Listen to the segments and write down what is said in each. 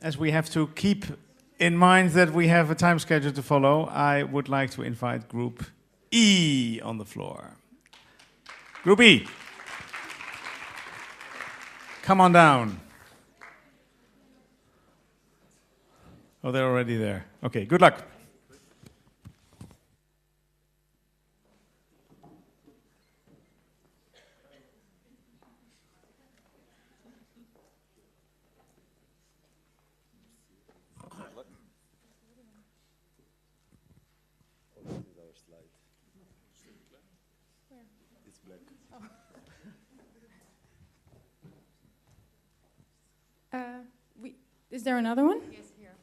as we have to keep in mind that we have a time schedule to follow, I would like to invite Group E on the floor. Group E. Come on down. Oh, they're already there. Okay, good luck. Is there another one? Yes, here.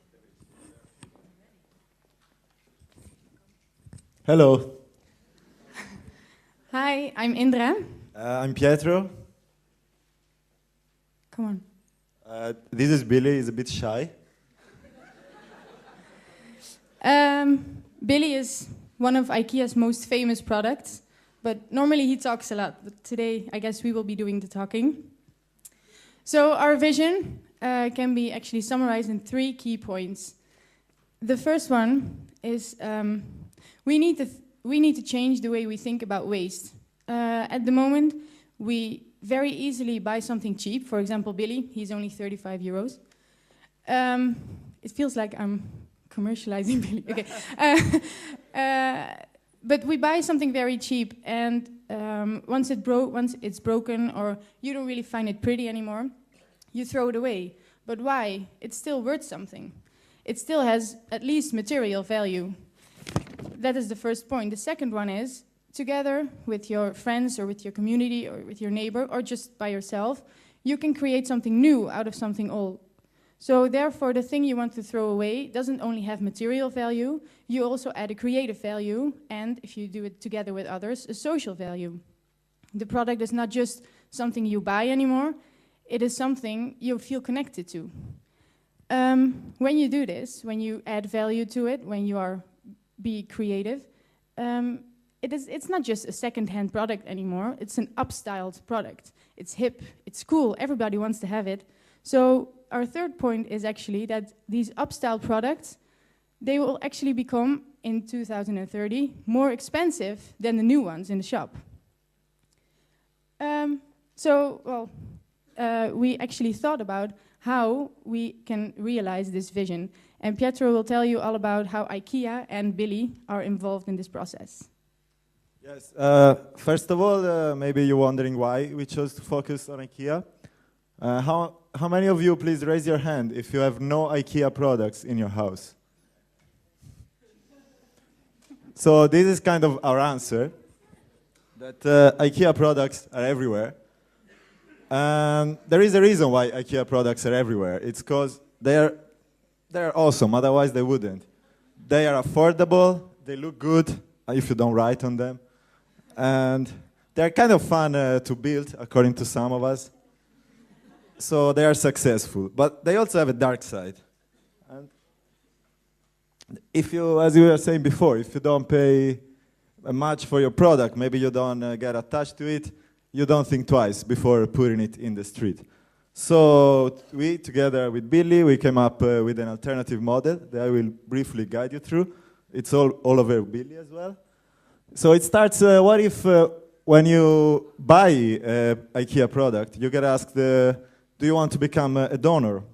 Hello. Hi, I'm Indra. I'm Pietro. Come on. This is Billy. He's a bit shy. Billy is one of IKEA's most famous products, but normally he talks a lot. But today, I guess we will be doing the talking. So our vision can be actually summarized in 3 key points. The first one is we need to change the way we think about waste. At the moment, we very easily buy something cheap. For example, Billy, he's only 35 euros. It feels like I'm commercializing Billy. Okay. But we buy something very cheap, and once it's broken or you don't really find it pretty anymore, you throw it away. But why? It's still worth something. It still has at least material value. That is the first point. The second one is, together with your friends or with your community or with your neighbor or just by yourself, you can create something new out of something old. So therefore, the thing you want to throw away doesn't only have material value, you also add a creative value, and if you do it together with others, a social value. The product is not just something you buy anymore, it is something you feel connected to. When you do this, when you add value to it, when you be creative, it's not just a second-hand product anymore, it's an upstyled product. It's hip, it's cool, everybody wants to have it. So our third point is actually that these upstyled products, they will actually become, in 2030, more expensive than the new ones in the shop. We actually thought about how we can realize this vision. And Pietro will tell you all about how IKEA and Billy are involved in this process. Yes. First of all, maybe you're wondering why we chose to focus on IKEA. How many of you, please raise your hand if you have no IKEA products in your house? So this is kind of our answer, that IKEA products are everywhere. And there is a reason why IKEA products are everywhere. It's because they're awesome, otherwise they wouldn't. They are affordable, they look good if you don't write on them. And they're kind of fun to build, according to some of us. So they are successful, but they also have a dark side. And if you, as you were saying before, if you don't pay much for your product, maybe you don't get attached to it, you don't think twice before putting it in the street. So we, together with Billy, we came up with an alternative model that I will briefly guide you through. It's all over Billy as well. So it starts, what if when you buy an IKEA product, you get asked, do you want to become a donor?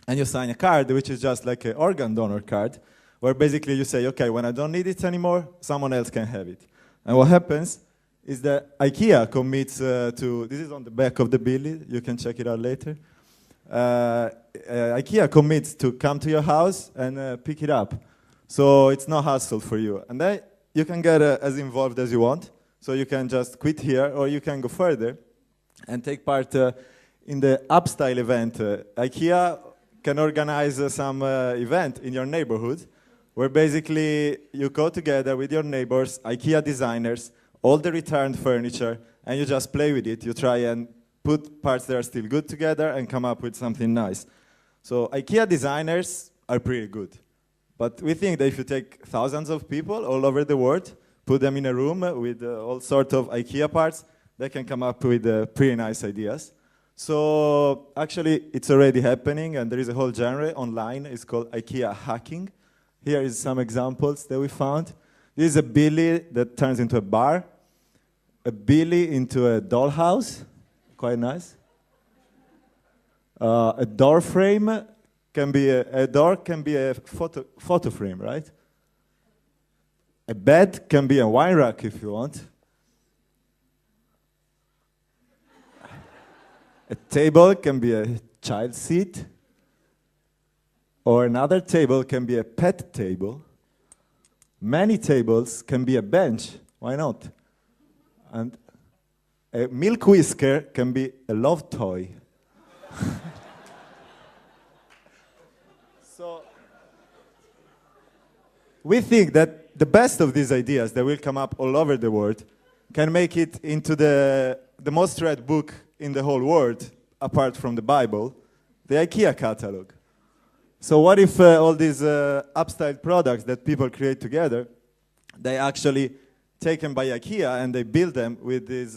And you sign a card, which is just like an organ donor card, where basically you say, okay, when I don't need it anymore, someone else can have it. And what happens is that IKEA commits to, this is on the back of the Billy, you can check it out later. IKEA commits to come to your house and pick it up. So it's no hassle for you. And then you can get as involved as you want. So you can just quit here, or you can go further and take part in the Upstyle event. IKEA can organize some event in your neighborhood, where basically you go together with your neighbors, IKEA designers, all the returned furniture, and you just play with it. You try and put parts that are still good together and come up with something nice. So IKEA designers are pretty good. But we think that if you take thousands of people all over the world, put them in a room with all sorts of IKEA parts, they can come up with pretty nice ideas. So actually, it's already happening, and there is a whole genre online. It's called IKEA hacking. Here is some examples that we found. This is a Billy that turns into a bar, a Billy into a dollhouse, quite nice. A door frame can be a door can be a photo frame, right? A bed can be a wine rack if you want. A table can be a child seat, or another table can be a pet table. Many tables can be a bench, why not? And a milk whisker can be a love toy. So, we think that the best of these ideas that will come up all over the world can make it into the most read book in the whole world, apart from the Bible, the IKEA catalog. So what if all these upstyle products that people create together, they actually taken by IKEA and they build them with these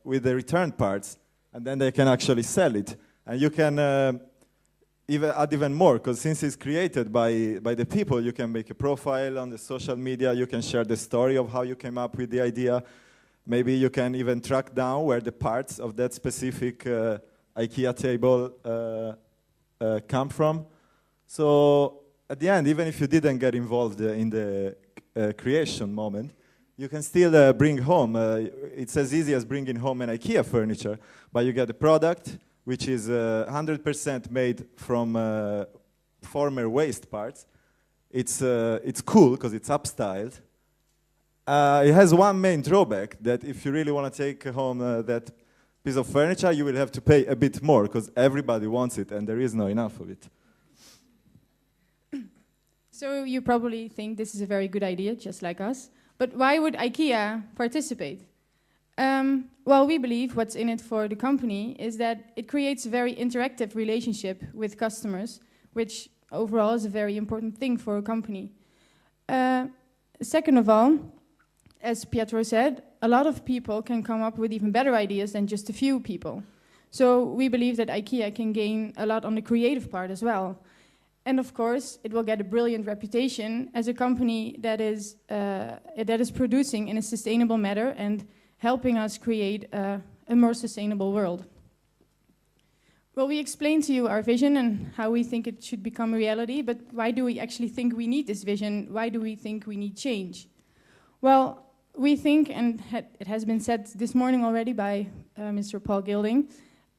with the return parts, and then they can actually sell it. And you can even add even more, because since it's created by the people, you can make a profile on the social media, you can share the story of how you came up with the idea. Maybe you can even track down where the parts of that specific IKEA table come from. So at the end, even if you didn't get involved in the creation moment, you can still bring home. It's as easy as bringing home an IKEA furniture, but you get a product which is 100% made from former waste parts. It's cool because it's upstyled. It has one main drawback, that if you really want to take home that piece of furniture, you will have to pay a bit more, because everybody wants it and there is not enough of it. So you probably think this is a very good idea, just like us. But why would IKEA participate? Well, we believe what's in it for the company is that it creates a very interactive relationship with customers, which overall is a very important thing for a company. Second of all, as Pietro said, a lot of people can come up with even better ideas than just a few people. So we believe that IKEA can gain a lot on the creative part as well. And of course, it will get a brilliant reputation as a company that is producing in a sustainable manner and helping us create a more sustainable world. Well, we explained to you our vision and how we think it should become a reality, but why do we actually think we need this vision? Why do we think we need change? Well, we think, and it has been said this morning already by Mr. Paul Gilding,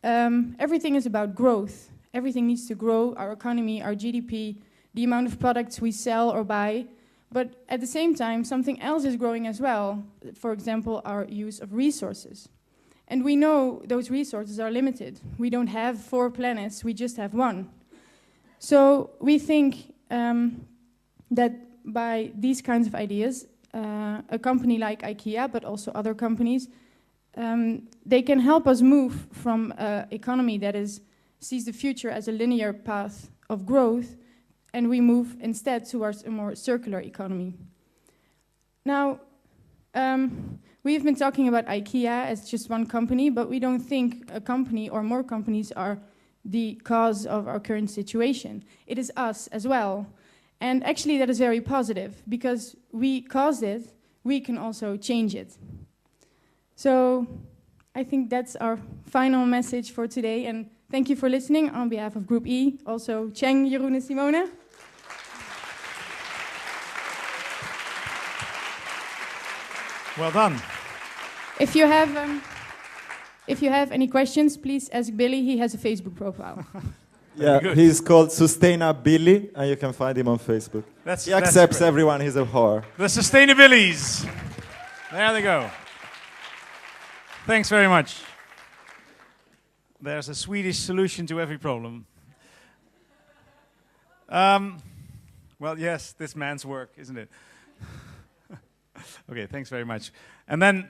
everything is about growth. Everything needs to grow, our economy, our GDP, the amount of products we sell or buy. But at the same time, something else is growing as well. For example, our use of resources. And we know those resources are limited. We don't have 4 planets, we just have one. So we think that by these kinds of ideas, a company like IKEA, but also other companies, they can help us move from an economy that sees the future as a linear path of growth, and we move instead towards a more circular economy. Now, we've been talking about IKEA as just one company, but we don't think a company or more companies are the cause of our current situation. It is us as well. And actually that is very positive, because we caused it, we can also change it. So I think that's our final message for today, and thank you for listening on behalf of Group E, also Cheng, Jeroen and Simone. Well done. If you have any questions, please ask Billy. He has a Facebook profile. Yeah, he's called Sustainability, and you can find him on Facebook. He accepts everyone, he's a whore. The Sustainabilities. There they go. Thanks very much. There's a Swedish solution to every problem. Well, yes, this man's work, isn't it? Okay, thanks very much. And then